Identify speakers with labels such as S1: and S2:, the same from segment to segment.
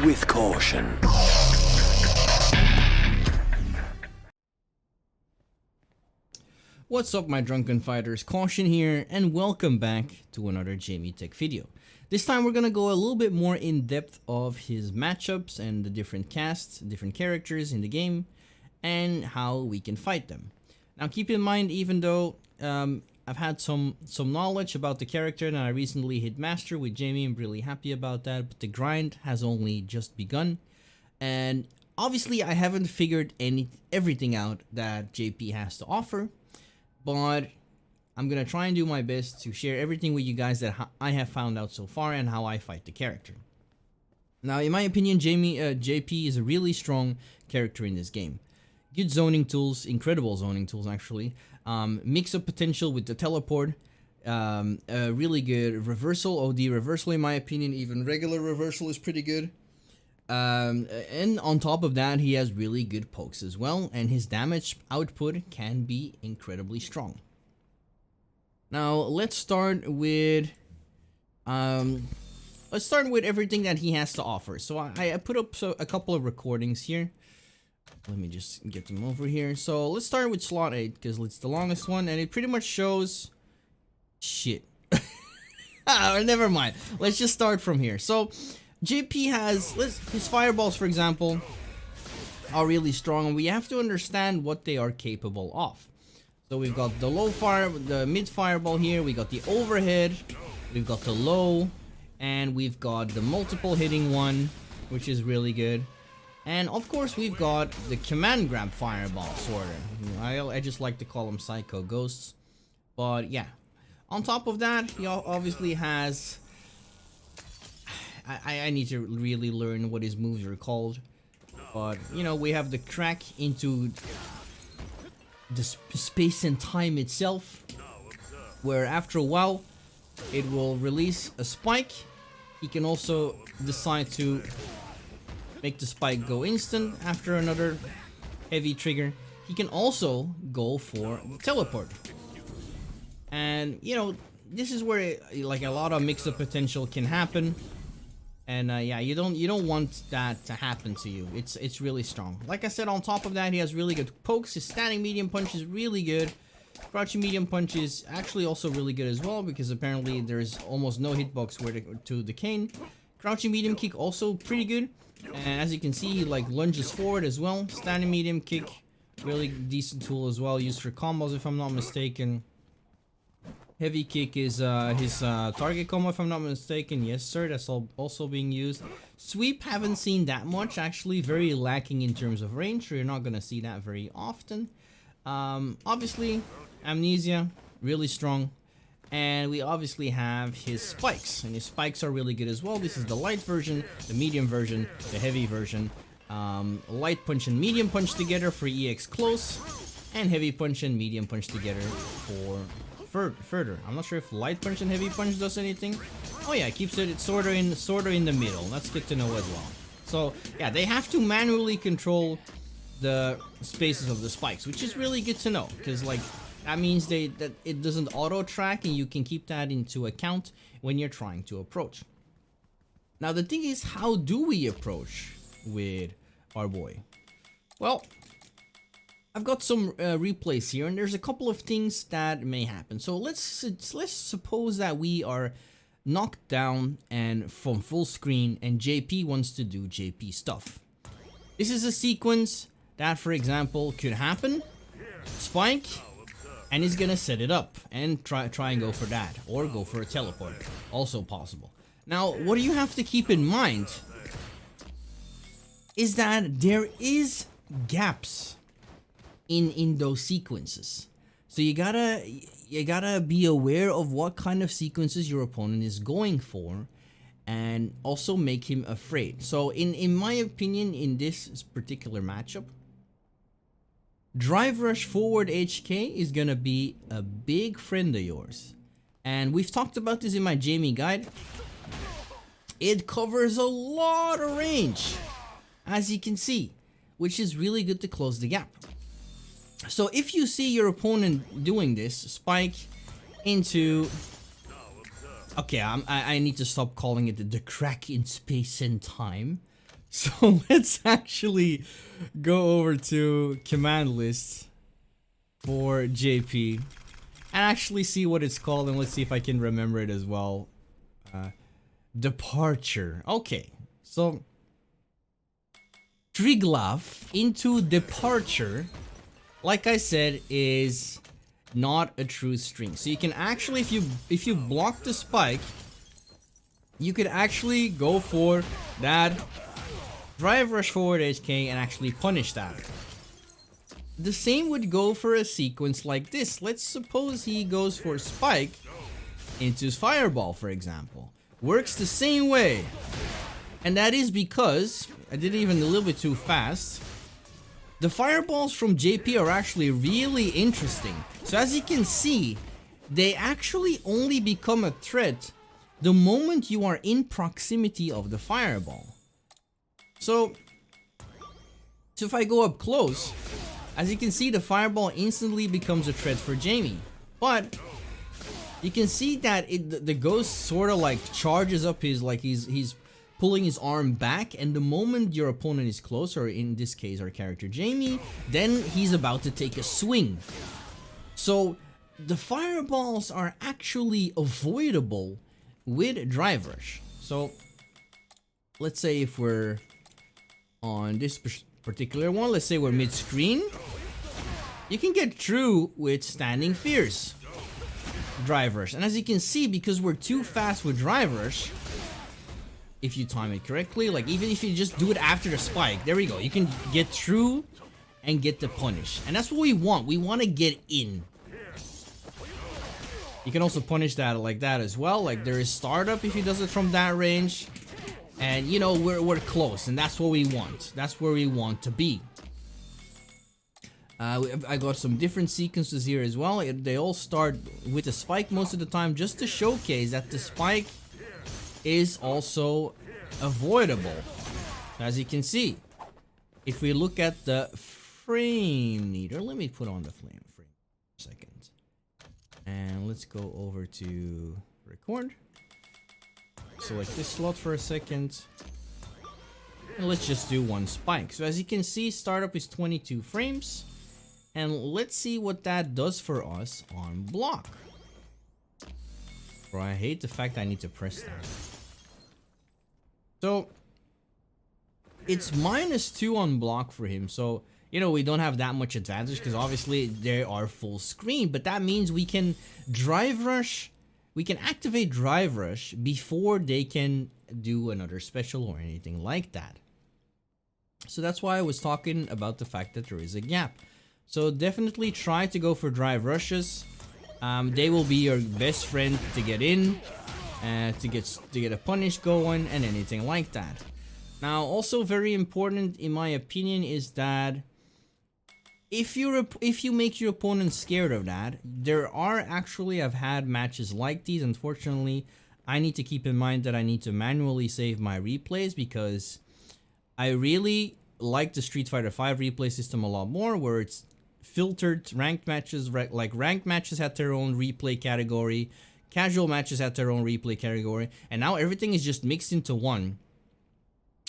S1: with caution.
S2: What's up, my drunken fighters? Caution here, and welcome back to another Jamie Tech video. This time we're gonna go a little bit more in depth of his matchups and the different casts, different characters in the game, and how we can fight them. Now keep in mind, even though I've had some knowledge about the character and I recently hit Master with Jamie, I'm really happy about that, but the grind has only just begun. And obviously I haven't figured everything out that JP has to offer, but I'm gonna try and do my best to share everything with you guys that I have found out so far and how I fight the character. Now, in my opinion, JP is a really strong character in this game. Good zoning tools, incredible zoning tools actually. Mix-up potential with the teleport. A really good reversal, OD reversal in my opinion. Even regular reversal is pretty good. And on top of that, he has really good pokes as well, and his damage output can be incredibly strong. Now let's start with everything that he has to offer. So I put up a couple of recordings here. Let me just get them over here. So let's start with slot 8 because it's the longest one, and it pretty much shows shit. Never mind. Let's just start from here. So JP has his fireballs, for example, are really strong, and we have to understand what they are capable of. So we've got the mid fireball here, we got the overhead, we've got the low, and we've got the multiple hitting one, which is really good. And of course we've got the command grab fireball, sorta. I just like to call them psycho ghosts. But yeah, on top of that, he obviously has... I need to really learn what his moves are called, but you know, we have the crack into the space and time itself, where after a while it will release a spike. He can also decide to make the spike go instant after another heavy trigger. He can also go for the teleport, and you know, this is where like a lot of mix-up potential can happen. And yeah, you don't want that to happen to you. It's really strong. Like I said, on top of that, he has really good pokes. His standing medium punch is really good. Crouching medium punch is actually also really good as well, because apparently there's almost no hitbox to the cane. Crouching medium kick also pretty good. And as you can see, he like lunges forward as well. Standing medium kick, really decent tool as well, used for combos if I'm not mistaken. Heavy kick is his target combo if I'm not mistaken. Yes sir, that's also being used. Sweep, haven't seen that much actually, very lacking in terms of range, so you're not gonna see that very often. Obviously Amnesia, really strong. And we obviously have his spikes, and his spikes are really good as well. This is the light version, the medium version, the heavy version. Light punch and medium punch together for EX close, and heavy punch and medium punch together for further. I'm not sure if light punch and heavy punch does anything. Oh yeah, it keeps it sorta in the middle. That's good to know as well. So yeah, they have to manually control the spaces of the spikes, which is really good to know, because like that means that it doesn't auto track, and you can keep that into account when you're trying to approach. Now the thing is, how do we approach with our boy? Well, I've got some replays here, and there's a couple of things that may happen. So let's suppose that we are knocked down and from full screen, and JP wants to do JP stuff. This is a sequence that, for example, could happen. Spike, and he's gonna set it up and try and go for that, or go for a teleport, also possible. Now, what do you have to keep in mind is that there is gaps in those sequences, so you gotta be aware of what kind of sequences your opponent is going for, and also make him afraid. So in my opinion, in this particular matchup, drive rush forward HK is gonna be a big friend of yours, and we've talked about this in my Jamie guide. It covers a lot of range, as you can see, which is really good to close the gap. So if you see your opponent doing this, spike into... Okay, I need to stop calling it the crack in space and time. So let's actually go over to command list for JP and actually see what it's called, and let's see if I can remember it as well. Departure. Okay, so Triglav into departure, like I said, is not a true string. So you can actually, if you block the spike, you could actually go for that drive rush forward HK and actually punish that. The same would go for a sequence like this. Let's suppose he goes for spike into his fireball, for example. Works the same way. And that is because I did it even a little bit too fast. The fireballs from JP are actually really interesting. So as you can see, they actually only become a threat the moment you are in proximity of the fireball. So if I go up close, as you can see, the fireball instantly becomes a threat for Jamie. But you can see that the ghost sort of like charges up his, like he's pulling his arm back, and the moment your opponent is close, or in this case our character Jamie, then he's about to take a swing. So the fireballs are actually avoidable with Drive Rush. So let's say if we're on this particular one, let's say we're mid-screen, you can get through with Standing Fierce Drive Rush. And as you can see, because we're too fast with Drive Rush, if you time it correctly, like even if you just do it after the spike, there we go, you can get through and get the punish. And that's what we want. We want to get in. You can also punish that like that as well. Like there is startup if he does it from that range. And you know, we're close, and that's what we want. That's where we want to be. I got some different sequences here as well. They all start with a spike most of the time, just to showcase that the spike is also avoidable. As you can see, if we look at the frame meter, let me put on the frame for a second. And let's go over to record. Select this slot for a second. And let's just do one spike. So as you can see, startup is 22 frames. And let's see what that does for us on block. Bro, I hate the fact I need to press that. So it's -2 on block for him. So, you know, we don't have that much advantage because obviously they are full screen. But that means we can drive rush. We can activate drive rush before they can do another special or anything like that. So that's why I was talking about the fact that there is a gap. So definitely try to go for drive rushes. They will be your best friend to get in, to get a punish going and anything like that. Now, also very important in my opinion is that if you make your opponent scared of that, there are actually, I've had matches like these. Unfortunately, I need to keep in mind that I need to manually save my replays because I really like the Street Fighter V replay system a lot more, where it's filtered ranked matches. Like ranked matches had their own replay category, casual matches had their own replay category, and now everything is just mixed into one.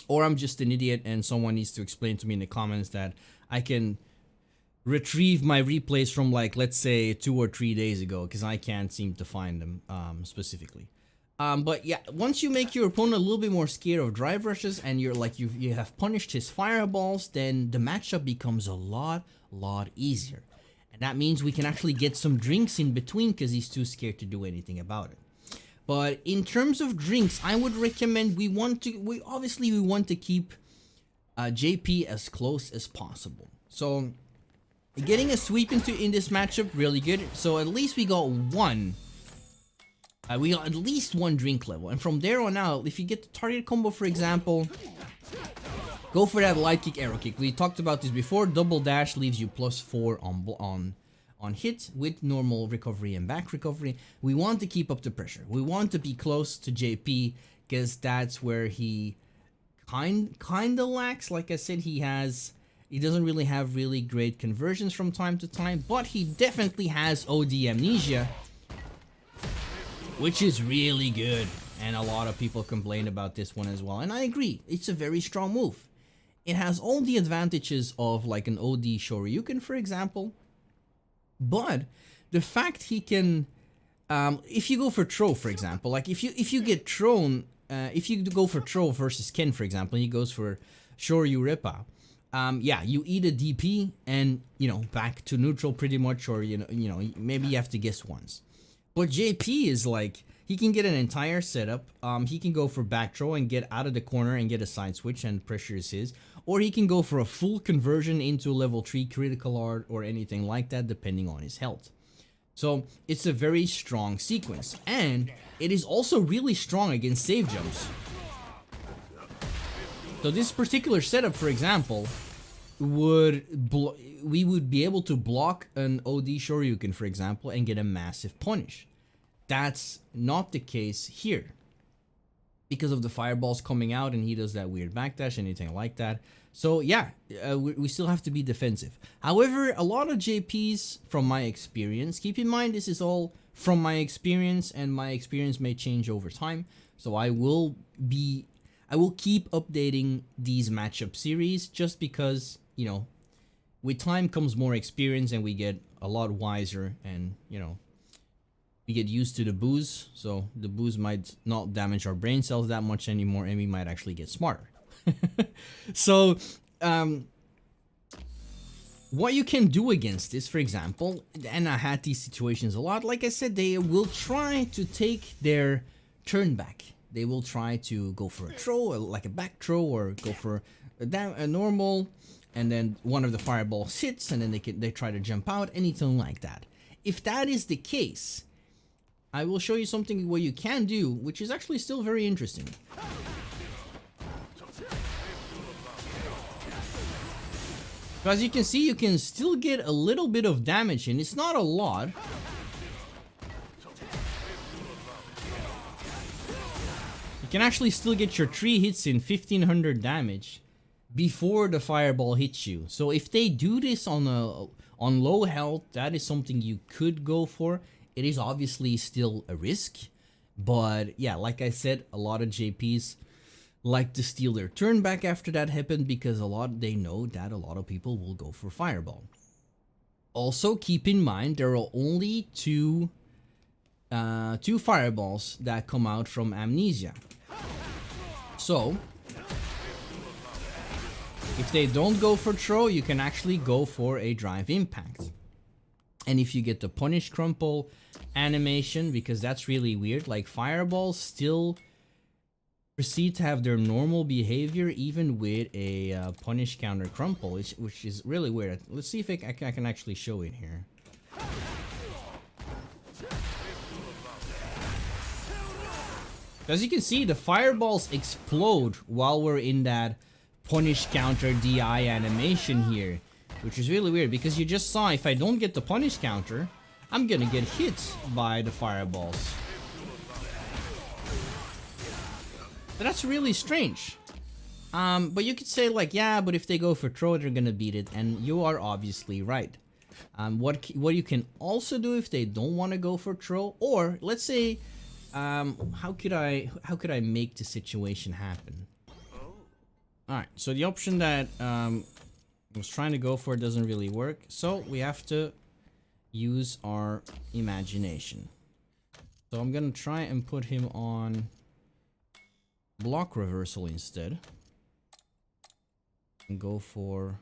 S2: Or I'm just an idiot and someone needs to explain to me in the comments that I can retrieve my replays from, like, let's say 2 or 3 days ago, because I can't seem to find them specifically. But yeah, once you make your opponent a little bit more scared of drive rushes and you're like you have punished his fireballs, then the matchup becomes a lot easier. And that means we can actually get some drinks in between because he's too scared to do anything about it. But in terms of drinks, I would recommend we want to keep JP as close as possible. So getting a sweep in this matchup really good. So at least we got one. We got at least one drink level, and from there on out, if you get the target combo, for example, go for that light kick, arrow kick. We talked about this before. Double dash leaves you +4 on hit with normal recovery and back recovery. We want to keep up the pressure. We want to be close to JP because that's where he kinda lacks. Like I said, he doesn't really have really great conversions from time to time, but he definitely has OD Amnesia, which is really good. And a lot of people complain about this one as well. And I agree, it's a very strong move. It has all the advantages of like an OD Shoryuken, for example. But the fact he can, if you go for throw, for example, like if you get thrown, if you go for throw versus Ken, for example, and he goes for Shoryu Rippa, yeah, you eat a DP and, you know, back to neutral pretty much, or, you know, maybe you have to guess once. But JP is like, he can get an entire setup, he can go for back throw and get out of the corner and get a side switch and pressure is his, or he can go for a full conversion into level 3 critical art or anything like that, depending on his health. So it's a very strong sequence, and it is also really strong against save jumps. So this particular setup, for example, we would be able to block an OD Shoryuken, for example, and get a massive punish. That's not the case here because of the fireballs coming out, and he does that weird backdash, anything like that. So yeah, we still have to be defensive. However, a lot of JPs, from my experience, keep in mind this is all from my experience, and my experience may change over time. So I will keep updating these matchup series, just because, you know, with time comes more experience and we get a lot wiser, and, you know, we get used to the booze, so the booze might not damage our brain cells that much anymore, and we might actually get smarter. So what you can do against this, for example, and I had these situations a lot, like I said, they will try to take their turn back. They will try to go for a throw, like a back throw, or go for a normal, and then one of the fireballs hits, and then they try to jump out, anything like that. If that is the case, I will show you something what you can do, which is actually still very interesting. So as you can see, you can still get a little bit of damage in. It's not a lot. You can actually still get your 3 hits in 1500 damage before the fireball hits you. So if they do this on low health, that is something you could go for. It is obviously still a risk, but yeah, like I said, a lot of JPs like to steal their turn back after that happened, because they know that a lot of people will go for fireball. Also, keep in mind there are only two fireballs that come out from Amnesia. So if they don't go for throw, you can actually go for a drive impact. And if you get the punish crumple animation, because that's really weird, like fireballs still proceed to have their normal behavior even with a punish counter crumple, which is really weird. Let's see if I can actually show it here. As you can see, the fireballs explode while we're in that punish counter DI animation here, which is really weird, because you just saw if I don't get the punish counter, I'm gonna get hit by the fireballs. So that's really strange. But you could say like, yeah, but if they go for throw, they're gonna beat it, and you are obviously right. What you can also do if they don't want to go for throw, or let's say, how could I make the situation happen? All right, so the option that I was trying to go for doesn't really work, so we have to use our imagination. So I'm gonna try and put him on block reversal instead, and go for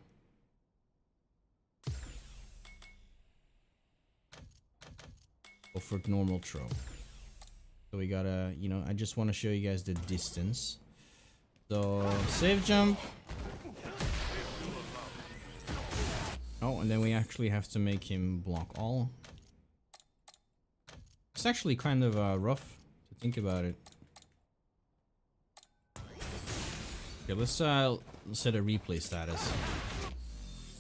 S2: normal throw. So we gotta, you know, I just want to show you guys the distance. So save jump. Oh, and then we actually have to make him block all. It's actually kind of rough to think about it. Okay, let's set a replay status.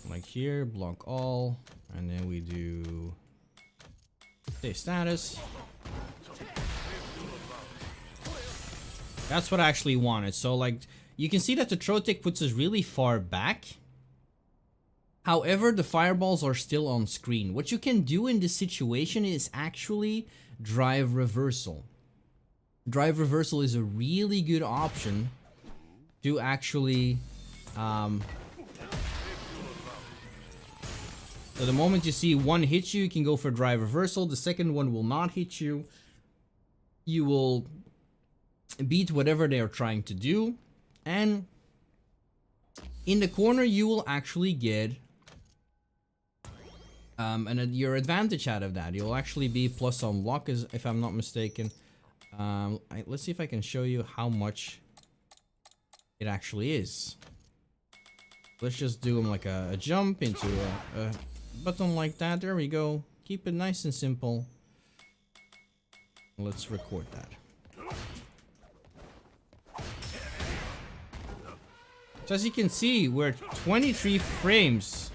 S2: Like here, block all, and then we do save status. That's what I actually wanted. So like, you can see that the throw tick puts us really far back. However, the fireballs are still on screen. What you can do in this situation is actually drive reversal. Drive reversal is a really good option to actually so the moment you see one hit you, you can go for drive reversal. The second one will not hit you. You will beat whatever they are trying to do, and in the corner you will actually get your advantage out of that. You'll actually be plus on block, if I'm not mistaken. Let's see if I can show you how much it actually is. Let's just do them like a jump into a button like that. There we go. Keep it nice and simple. Let's record that. So as you can see, we're 23 frames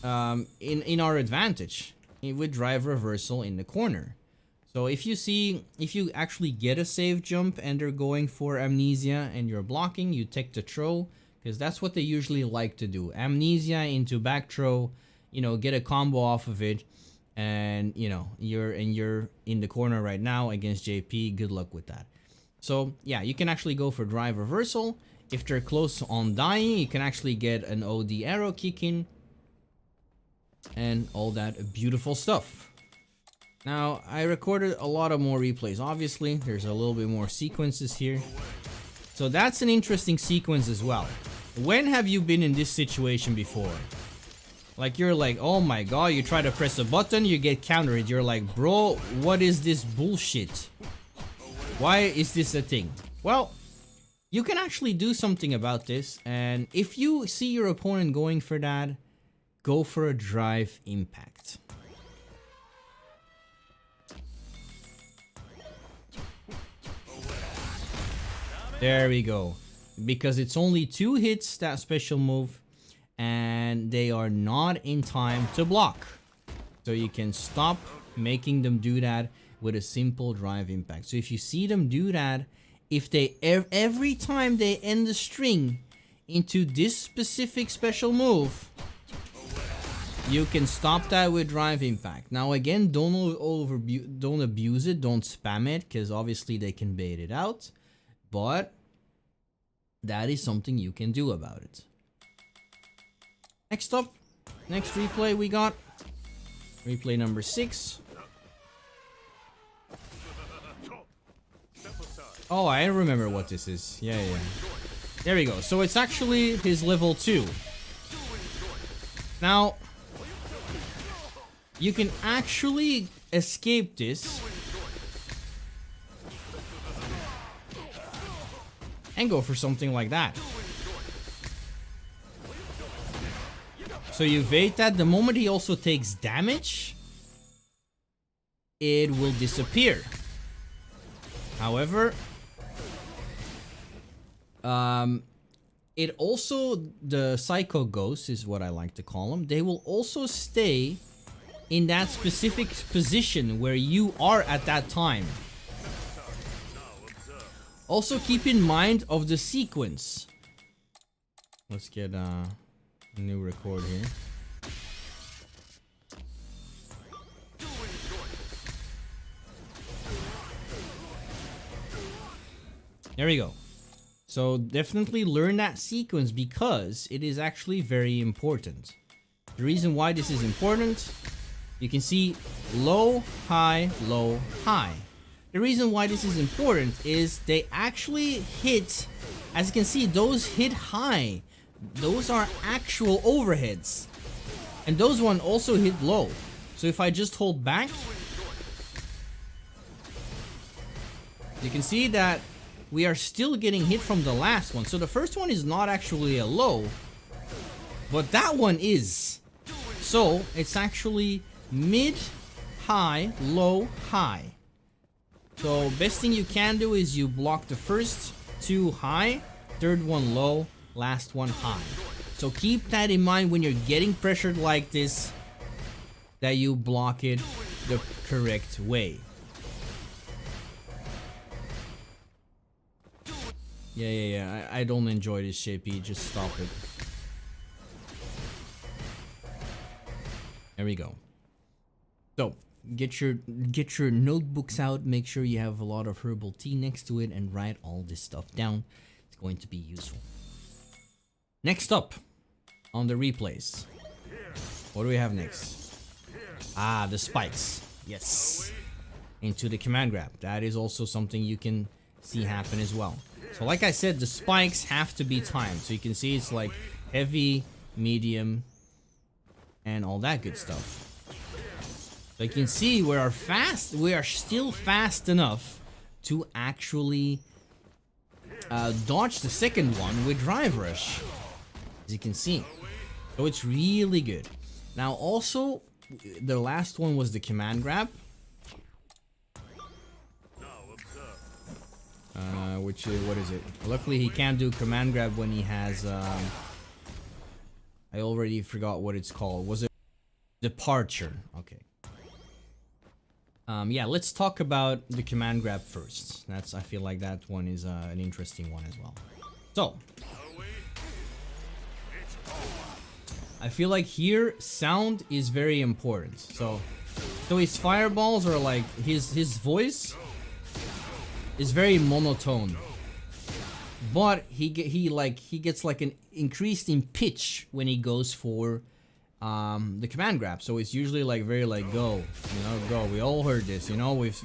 S2: in our advantage with drive reversal in the corner. So if you actually get a safe jump and they're going for Amnesia and you're blocking, you take the throw, because that's what they usually like to do. Amnesia into back throw, you know, get a combo off of it, and you know, you're in the corner right now against JP. Good luck with that. So yeah, you can actually go for drive reversal. If they're close on dying, you can actually get an OD arrow kick in and all that beautiful stuff. Now, I recorded a lot of more replays. Obviously, there's a little bit more sequences here. So that's an interesting sequence as well. When have you been in this situation before? Like, you're like, oh my god, you try to press a button, you get countered. You're like, bro, what is this bullshit? Why is this a thing? Well, you can actually do something about this, and if you see your opponent going for that, go for a drive impact. There we go. Because it's only 2 hits, that special move, and they are not in time to block. So you can stop making them do that with a simple drive impact. So if you see them do that, if they every time they end the string into this specific special move, you can stop that with drive impact. Now again, don't abuse it, don't spam it, because obviously they can bait it out. But that is something you can do about it. Next up, next replay we got. Replay number 6. Oh, I remember what this is. Yeah. There we go. So it's actually his level 2. Now, you can actually escape this and go for something like that. So you evade that. The moment he also takes damage, it will disappear. However, it also, the Psycho Ghosts is what I like to call them. They will also stay in that specific position where you are at that time. Also keep in mind of the sequence. Let's get a new record here. There we go. So definitely learn that sequence because it is actually very important. The reason why this is important, you can see low, high, low, high. The reason why this is important is they actually hit, as you can see, those hit high. Those are actual overheads. And those one also hit low. So if I just hold back, you can see that we are still getting hit from the last one. So the first one is not actually a low, but that one is. So it's actually mid, high, low, high. So best thing you can do is you block the first 2 high, third one low, last one high. So keep that in mind when you're getting pressured like this, that you block it the correct way. Yeah. I don't enjoy this shapey. Just stop it. There we go. So get your notebooks out. Make sure you have a lot of herbal tea next to it and write all this stuff down. It's going to be useful. Next up on the replays, what do we have next? Ah, the spikes. Yes, into the command grab. That is also something you can see happen as well. So like I said, the spikes have to be timed. So you can see it's like heavy, medium, and all that good stuff. So you can see we are still fast enough to actually dodge the second one with Drive Rush, as you can see. So it's really good. Now also, the last one was the command grab. Which is, what is it? Luckily he can't do command grab when he has, I already forgot what it's called. Was it Departure? Okay. Yeah, let's talk about the command grab first. I feel like that one is an interesting one as well. So, I feel like here sound is very important. So his fireballs are like his voice is very monotone, but he gets like an increase in pitch when he goes for the command grab. So it's usually like very like go, you know, go. We all heard this, you know, we've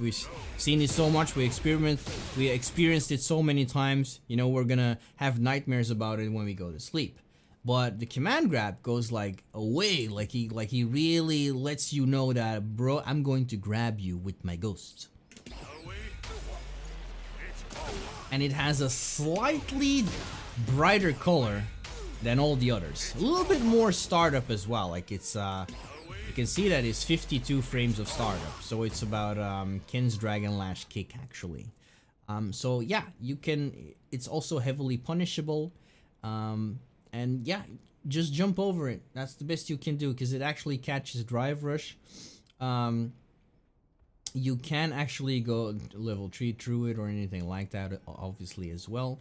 S2: seen it so much, we experienced it so many times, you know, we're gonna have nightmares about it when we go to sleep. But the command grab goes like away, like he really lets you know that, bro, I'm going to grab you with my ghost. And it has a slightly brighter color than all the others. A little bit more startup as well. Like it's you can see that it's 52 frames of startup. So it's about Ken's Dragon Lash kick actually. So yeah, you can, it's also heavily punishable. And yeah, just jump over it. That's the best you can do because it actually catches Drive Rush. You can actually go level 3 through it or anything like that, obviously as well.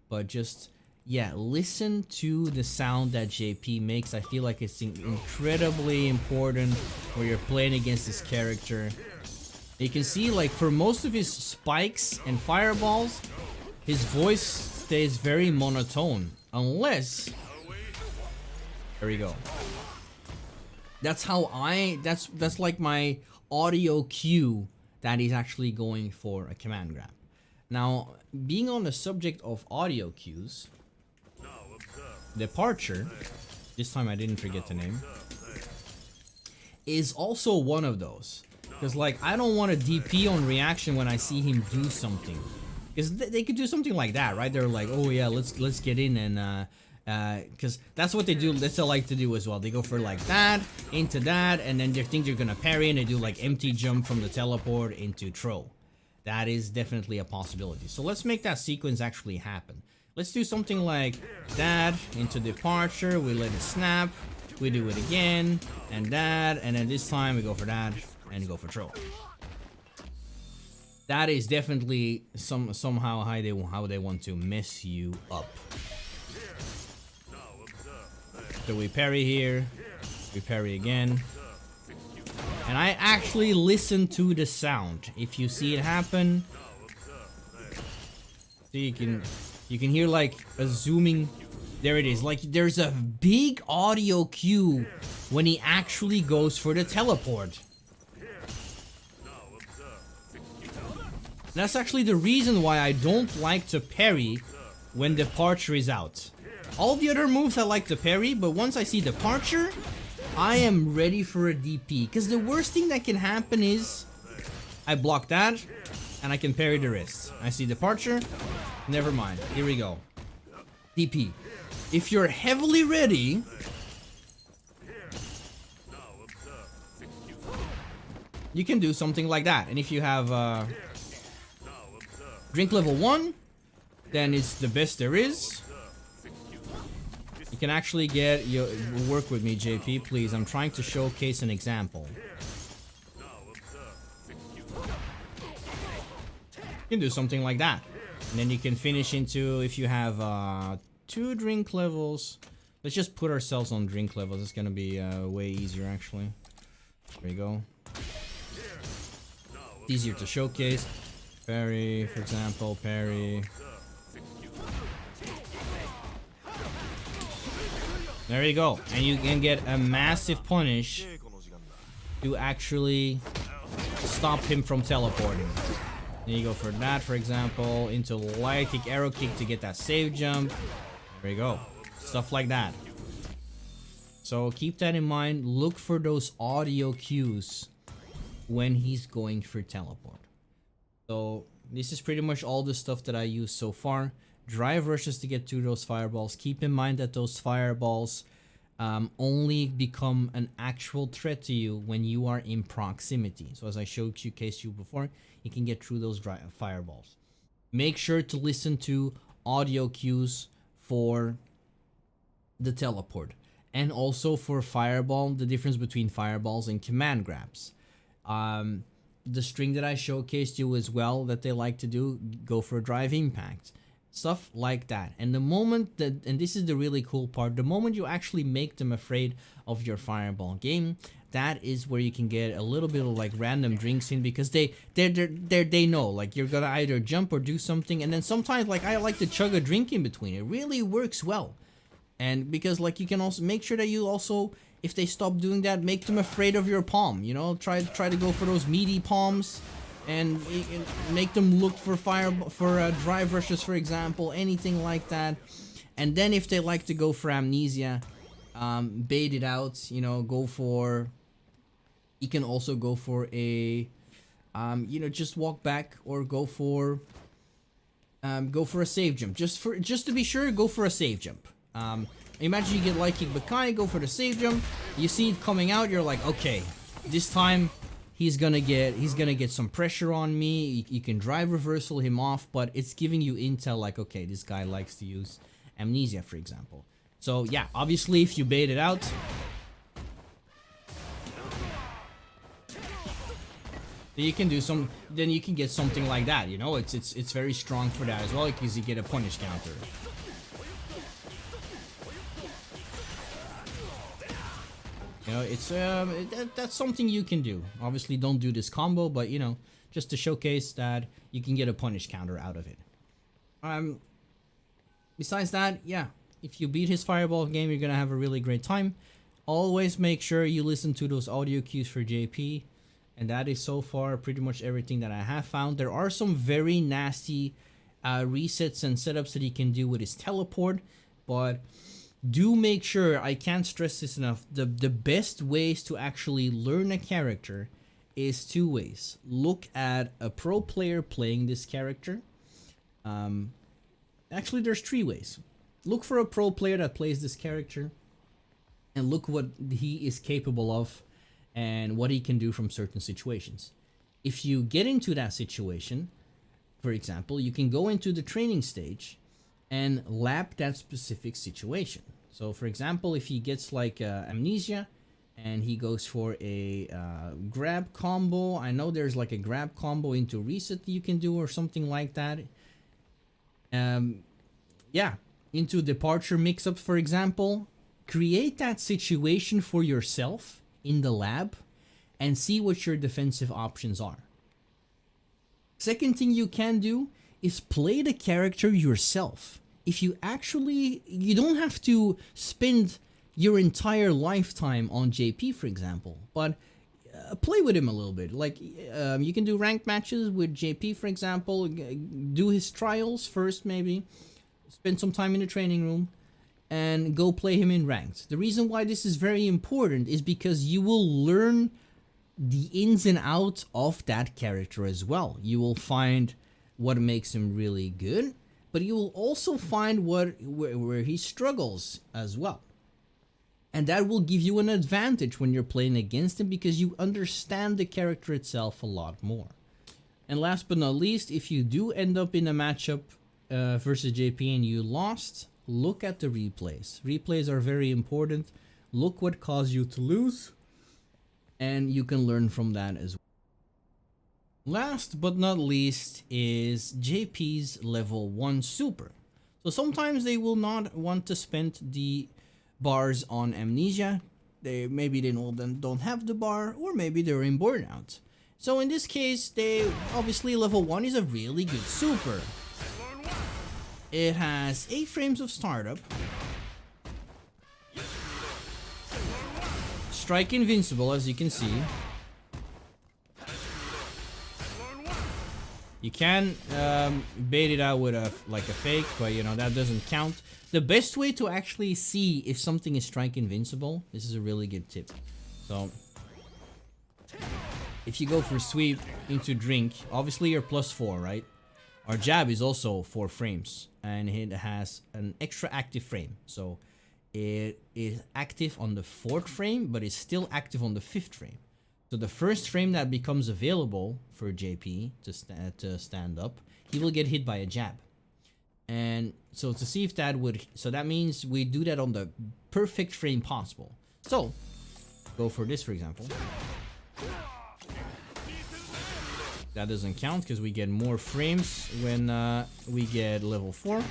S2: But just, yeah, listen to the sound that JP makes. I feel like it's incredibly important when you're playing against this character. You can see, like, for most of his spikes and fireballs, his voice stays very monotone. Unless... There we go. That's how that's like my audio cue that he's actually going for a command grab. Now, being on the subject of audio cues, Departure, this time I didn't forget the name, is also one of those. Because like, I don't want a DP on reaction when I see him do something. Because they could do something like that, right? They're like, oh yeah, let's get in and because that's what they do. That's what they like to do as well. They go for like that into that, and then they think they're gonna parry, and they do like empty jump from the teleport into throw. That is definitely a possibility. So let's make that sequence actually happen. Let's do something like that into Departure. We let it snap. We do it again and that, and then this time we go for that and go for throw. That is definitely somehow how they want to mess you up. So we parry here, we parry again, and I actually listen to the sound. If you see it happen, so you can hear like a zooming. There it is. Like there's a big audio cue when he actually goes for the teleport. That's actually the reason why I don't like to parry when Departure is out. All the other moves I like to parry, but once I see Departure, I am ready for a DP. Because the worst thing that can happen is I block that, and I can parry the rest. I see Departure, never mind. Here we go. DP. If you're heavily ready, you can do something like that. And if you have drink level 1, then it's the best there is. You can actually get your work with me, JP, please. I'm trying to showcase an example. You can do something like that, and then you can finish into, if you have 2 drink levels. Let's just put ourselves on drink levels. It's gonna be way easier, actually. There you go. easier to showcase. Parry, for example, parry. There you go, and you can get a massive punish to actually stop him from teleporting. Then you go for that, for example, into light kick, arrow kick to get that save jump. There you go, stuff like that. So keep that in mind. Look for those audio cues when he's going for teleport. So this is pretty much all the stuff that I use so far. Drive rushes to get to those fireballs. Keep in mind that those fireballs only become an actual threat to you when you are in proximity. So as I showcased you before, you can get through those fireballs. Make sure to listen to audio cues for the teleport, and also for fireball, the difference between fireballs and command grabs. The string that I showcased you as well that they like to do, go for a drive impact, stuff like that. And the moment that, and this is the really cool part, the moment you actually make them afraid of your fireball game, that is where you can get a little bit of like random drinks in, because they know like you're gonna either jump or do something, and then sometimes like I like to chug a drink in between. It really works well. And because like you can also make sure that you also, if they stop doing that, make them afraid of your palm, you know, try to go for those meaty palms, and make them look for drive rushes, for example, anything like that. And then if they like to go for amnesia, bait it out, you know, go for, you can also go for a you know, just walk back, or go for a save jump, just to be sure, go for a save jump. Imagine you get light kick Bakai, go for the save jump, you see it coming out, you're like, okay, this time he's gonna get some pressure on me. You can drive reversal him off, but it's giving you intel like, okay, this guy likes to use amnesia, for example. So yeah, obviously if you bait it out, then you can do some, then you can get something like that, you know. It's very strong for that as well, because you get a punish counter. You know, it's that's something you can do. Obviously don't do this combo, but you know, just to showcase that you can get a punish counter out of it. Besides that, yeah, if you beat his fireball game, you're gonna have a really great time. Always make sure you listen to those audio cues for JP. And that is so far pretty much everything that I have found. There are some very nasty resets and setups that he can do with his teleport, but do make sure, I can't stress this enough, the best ways to actually learn a character is two ways. Look at a pro player playing this character. Actually, there's three ways. Look for a pro player that plays this character, and look what he is capable of and what he can do from certain situations. If you get into that situation, for example, you can go into the training stage and lap that specific situation. So for example, if he gets like amnesia and he goes for a grab combo, I know there's like a grab combo into reset that you can do or something like that. Yeah, into departure mix-up, for example, create that situation for yourself in the lab and see what your defensive options are. Second thing you can do is play the character yourself. If you actually, you don't have to spend your entire lifetime on JP, for example, but play with him a little bit. Like you can do ranked matches with JP, for example, do his trials first, maybe spend some time in the training room and go play him in ranked. The reason why this is very important is because you will learn the ins and outs of that character as well. You will find what makes him really good, but you will also find where he struggles as well. And that will give you an advantage when you're playing against him, because you understand the character itself a lot more. And last but not least, if you do end up in a matchup versus JP and you lost, look at the replays. Replays are very important. Look what caused you to lose, and you can learn from that as well. Last but not least is JP's level 1 super. So sometimes they will not want to spend the bars on amnesia. Maybe they don't have the bar, or maybe they're in burnout. So in this case, they obviously level 1 is a really good super. It has 8 frames of startup. Strike invincible, as you can see. You can bait it out with a fake, but you know that doesn't count. The best way to actually see if something is strike invincible, this is a really good tip. So if you go for sweep into drink, obviously you're +4, right? Our jab is also 4 frames, and it has an extra active frame. So it is active on the 4th frame, but it's still active on the 5th frame. So the first frame that becomes available for JP to stand up, he will get hit by a jab. And so to see if that would, so that means we do that on the perfect frame possible. So go for this, for example. That doesn't count because we get more frames when we get level 4.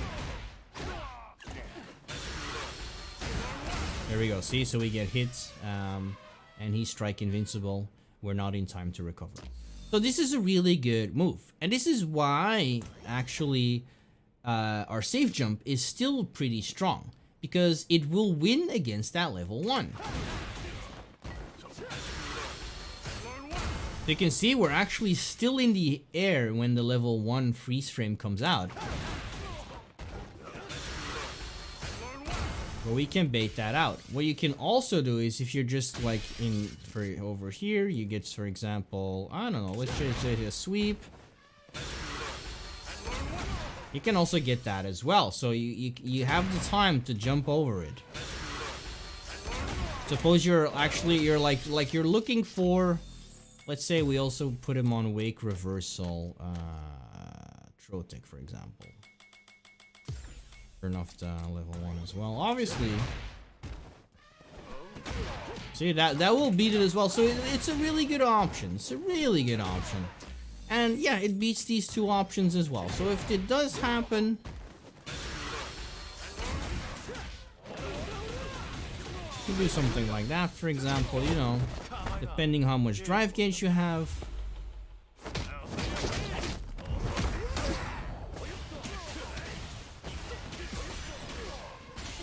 S2: There we go. See, so we get hit, and he's strike invincible. We're not in time to recover. So this is a really good move, and this is why actually our safe jump is still pretty strong, because it will win against that level 1. You can see we're actually still in the air when the level 1 freeze frame comes out. But we can bait that out. What you can also do is, if you're just like over here, you get, for example, I don't know, let's just say a sweep. You can also get that as well. So you have the time to jump over it. Suppose you're looking for, let's say we also put him on wake reversal, Trotic, for example. Turn off the level 1 as well. Obviously, see that will beat it as well. So it's a really good option. It's a really good option, and yeah, it beats these 2 options as well. So if it does happen, you do something like that, for example. You know, depending how much drive gauge you have.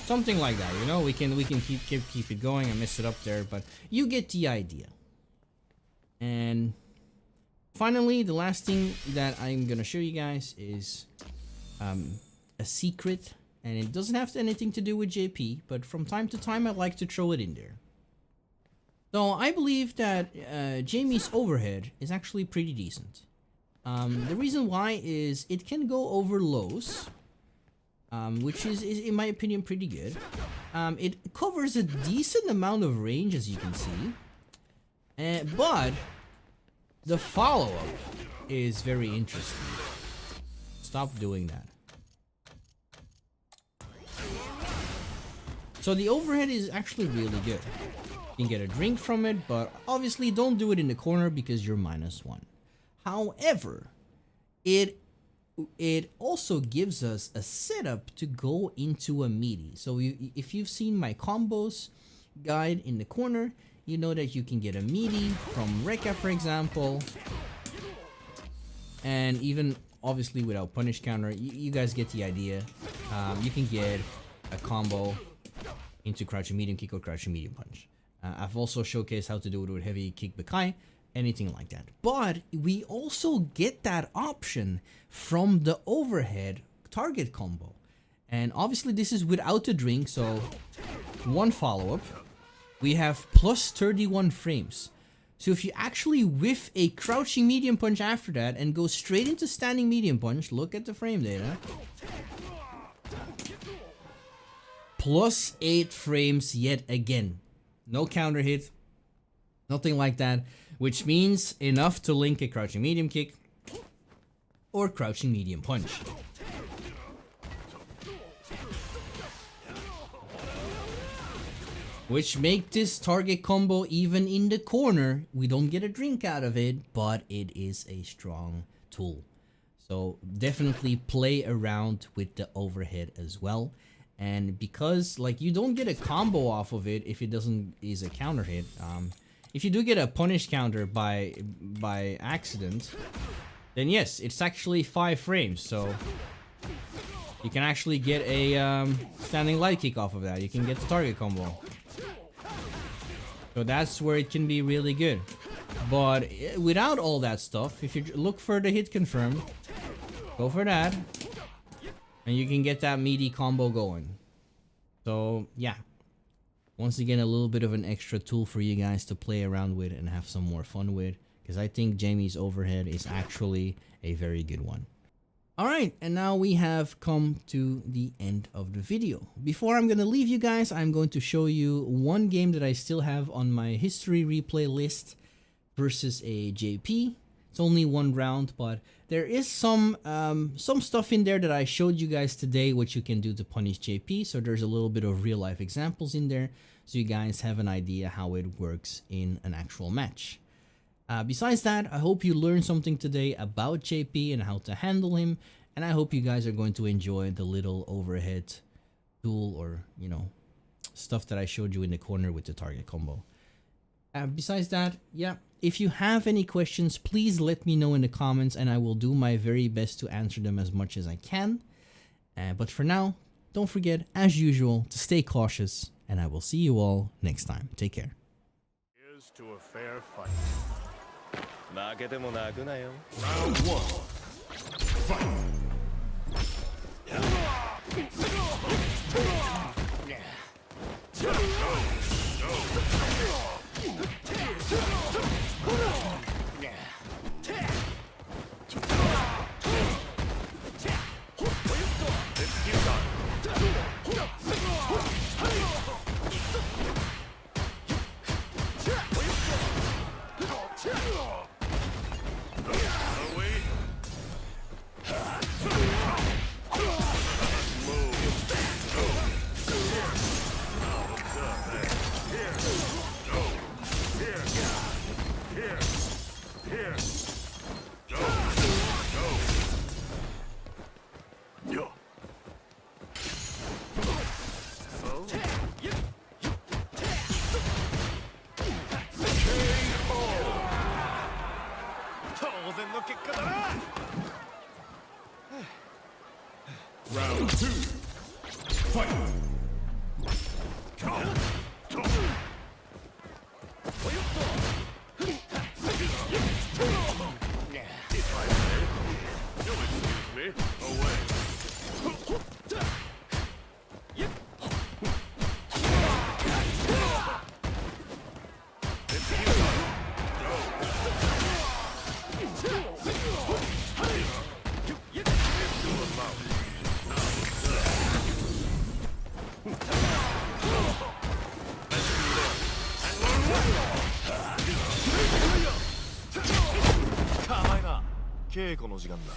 S2: Something like that, you know, we can keep it going. I messed it up there, but you get the idea. And finally, the last thing that I'm gonna show you guys is a secret, and it doesn't have anything to do with JP, but from time to time I like to throw it in there. So I believe that Jamie's overhead is actually pretty decent. The reason why is it can go over lows. Which is in my opinion pretty good. It covers a decent amount of range, as you can see, but the follow-up is very interesting. Stop doing that. So the overhead is actually really good. You can get a drink from it, but obviously don't do it in the corner because you're -1. However, it also gives us a setup to go into a Meaty. So if you've seen my combos guide in the corner, you know that you can get a Meaty from Rekka, for example, and even obviously without punish counter, you guys get the idea. You can get a combo into crouching medium kick or crouching medium punch. I've also showcased how to do it with heavy kick Bakai, anything like that. But we also get that option from the overhead target combo, and obviously this is without the drink. So 1 follow-up, we have +31 frames. So if you actually whiff a crouching medium punch after that and go straight into standing medium punch, look at the frame data, +8 frames yet again. No counter hit, nothing like that, which means enough to link a crouching medium kick or crouching medium punch. Which make this target combo, even in the corner, we don't get a drink out of it, but it is a strong tool. So definitely play around with the overhead as well. And because like you don't get a combo off of it if it is a counter hit, if you do get a punish counter by accident, then yes, it's actually 5 frames. So you can actually get a standing light kick off of that. You can get the target combo. So that's where it can be really good. But without all that stuff, if you look for the hit confirmed, go for that, and you can get that meaty combo going. So yeah, once again, a little bit of an extra tool for you guys to play around with and have some more fun with, because I think Jamie's overhead is actually a very good one. Alright, and now we have come to the end of the video. Before I'm gonna leave you guys, I'm going to show you one game that I still have on my history replay list versus a JP. It's only 1 round, but there is some stuff in there that I showed you guys today which you can do to punish JP. So there's a little bit of real life examples in there, so you guys have an idea how it works in an actual match. Besides that, I hope you learned something today about JP and how to handle him, and I hope you guys are going to enjoy the little overhead tool, or you know, stuff that I showed you in the corner with the target combo. Besides that, yeah, if you have any questions, please let me know in the comments, and I will do my very best to answer them as much as I can. But for now, don't forget, as usual, to stay cautious, and I will see you all next time. Take care.
S1: Here's to a fair fight.
S3: Round
S1: 1. Fight. Round 2. Fight. If I may, you'll excuse me. Away. Keiko の時間だ。